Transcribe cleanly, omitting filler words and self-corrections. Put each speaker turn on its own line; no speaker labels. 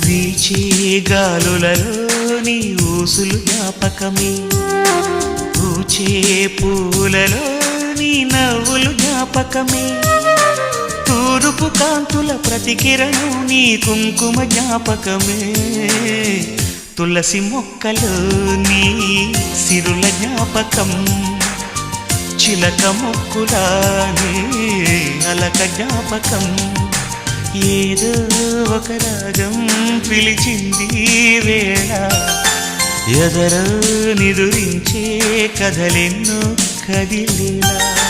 వీచే గాలులలో నీ ఊసులు జ్ఞాపకమే, పూచే పూలలో నీ నవ్వులు జ్ఞాపకమే, తూరుపు కాంతుల ప్రతికిరణం నీ కుంకుమ జ్ఞాపకమే, తులసి మొక్కలో నీ సిరుల జ్ఞాపకం, చిలక మొక్కులానే అలక జ్ఞాపకం, ఏదో ఒక రాగం పిలిచింది వేళ, ఎదరో నిదురించే కథలెన్నో కదిలేలా.